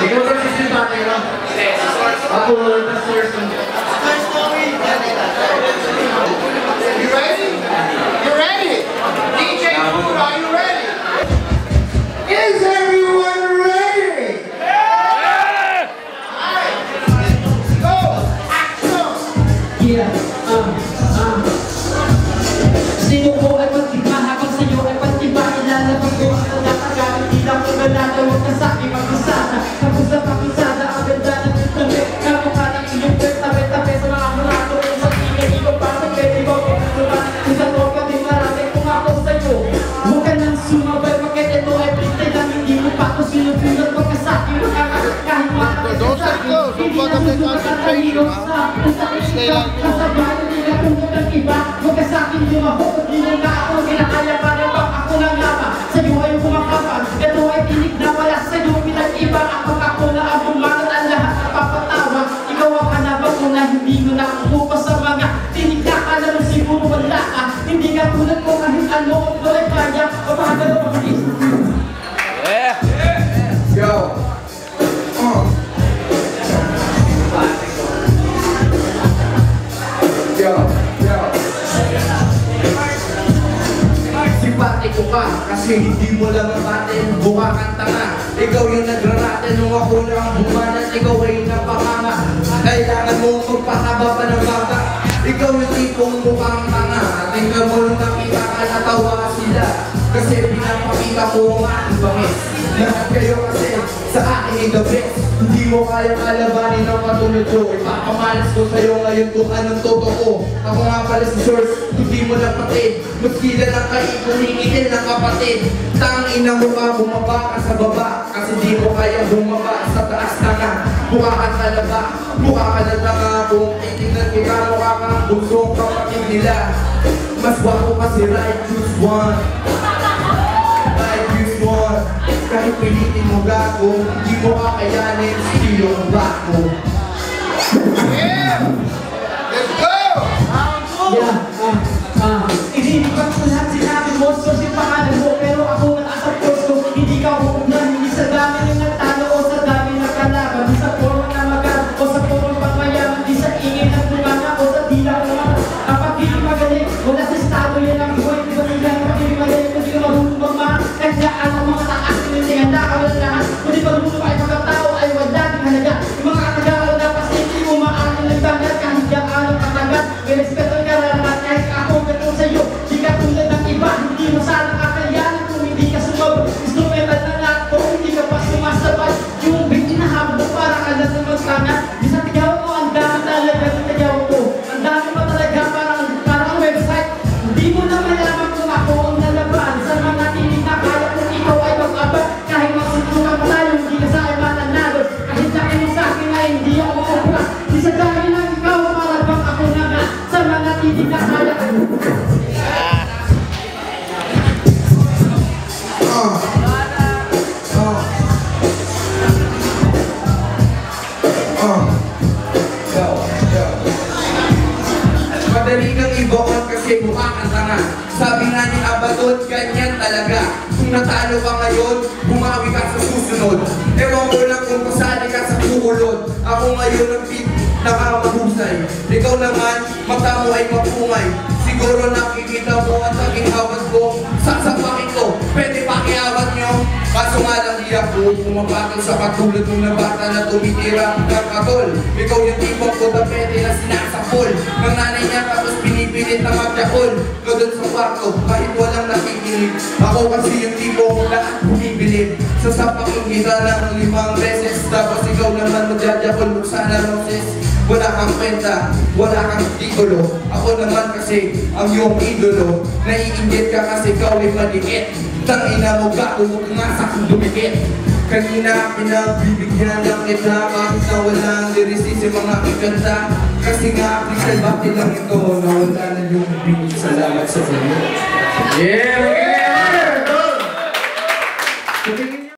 Ikaw na si Sibate ka? Ako na source mo. You ready? You ready? DJ Food, are you ready? Is everyone ready? Yeah! Alright, go! Action! Yeah, sino ko ay magtiba, habang sa'yo ay pagtiba. Ilalabas ko ang nakagamit, di lang ko nalalawag ka sa'king magkasada. Tapos na pakisada, ang ganda ng internet. Kamukha ng iyong tabi-tabi sa mga murato. Kung sa tingin, ikaw pa sa pwede mo pagkasulat. Kung sa tropa din marami kung ako sa'yo. Huwag ka nang sumabay, bakit ito ay plite lang. Hindi mo pa ako sinunod pagkasa'kin. Kahit makakasa'kin, hindi na susunod ang kanino sa pusang kasabayan nila kung ng iba. Huwag ka sa'kin lumahok, pag hindi na ako kinakaya para bang ako lang lama. Sa'yo ay kumakapan, ito ay tinig na wala sa'yo pinag-iba. Ako na ang bumangat ang lahat na papatawa. Ikaw ang hanapang ko na hindi mo nakukuha sa mga tinig na ka naman siguro wala ka. Hindi ka tulad ko kahit ano ang tuloy kaya. Pamagalo ang isip. Yo! Sibate ko ka, kasi hindi mo lang nabatin. Buka kang tanga, ikaw yung nagraratin. Nung ako lang bumanat, ikaw ay napakanga. Kailangan mo magpahaba pa ng bata. Ikaw yung tipong mukhang tanga. Tingnan mo nung nakita ka, natawa sila. Kasi pinapakita ko ang aking bangis. Lahat kayo kasi sa akin ay the best. Hindi mo kayang alabanin ang katulad ko. Ipapamalas ko sa'yo ngayon kung anong totoo. Ako nga pala si Source, hindi mo napatid. Maskila ng kumikitil ng kapatid. Tangina mo ka, bumaba ka sa baba. Kasi di mo kaya bumaba sa taas na nga. Buka ka talaba, buka ka na tanga. Kung titignan kita mo ka kang busong kapatid nila. Mas wako pa si Right Choose One. Right Choose One. Kahit pilitin mo gago, hindi mo kakayanin. Stilo ang bako. Yeah! Let's go! Inilipat ko lahat sinabi mo, so si pangalan mo. Pero ako nataas ang posto, hindi ka hukunan. Hindi sa dami ng nagtalo o sa dami ng kalaban. Di sa puro na magal o sa puro pangmayaman. Di sa ingin ng bunganga o sa dila ko naman. Kapag hindi magaling, wala sa estado yan ang buhay. Di ba nila kapag hindi magaling, kung di ka marunong magmahal. Kahit saan ang mga taas, hindi handa ka wala lahat. Kung di marunong ay pagkatao ay wala din halaga. Yung mga katagawa na kasi hindi mo maaari ng bangat. Kahit yan ang katagat, may respeto ka lahat. Kahit ako ganun sa'yo, di ka tulad ng iba. Hindi mo sana kakayanan kung hindi ka sumabot. Instrumental na lahat kung hindi ka pa sumasabay. Yung beat hinahabol mo parang alas ng magtanga. Di sa tigaw ko, ang dami talaga sa tigaw ko. Ang dami pa talaga parang website. Hindi mo na malaman kung ako ang nalaban. Sa mga tinig na kaya kung ikaw ay mag-abad. Kahit magsutukan pa tayo, hindi ka sa akin mananalo. Kahit laki mo sa akin ay hindi ako makapura. Di sa dami ng ikaw, parang bang ako na nga. Sa mga tinig na kaya Madali kang ibokot kasi mukha kang tanga. Sabi nga ni Abaddon, ganyan talaga. Kung natalo ka ngayon, bumawi ka sa susunod. Ewan ko lang kung pasali ka sa kukulod. Ako ngayon ang nakamahusay. Ikaw naman, mata mo ay mapungay. Siguro nakikita mo at aking awat ko. Sasapakin ko, pwede pakiawat nyo. Kaso nga lang di ako pumapatol sa katulad ng na bata na tumitira ng katol. Ikaw yung tipong ko na pwede na sinasapol ng nanay niya tapos pinipilit na magjakol. Ikaw dun sa kwarto, kahit walang nakikinig. Ako kasi yung tipong lahat bumibilib. Sasapakin kita ng 5 beses. Tapos ikaw naman magjajakol, sana roses. Wala kang kwenta, wala kang titulo. Ako naman kasi ang iyong idolo. Naiinggit ka kasi ikaw ay maliit. Tangina mo gato mo kumasa kung dumikit. Kanina pinagbibigyan lang kita kahit na walang lirisis yung mga ikanta. Kasi nga freestyle battle lang ito na wala na yung beat. Salamat sa inyo. Yeah!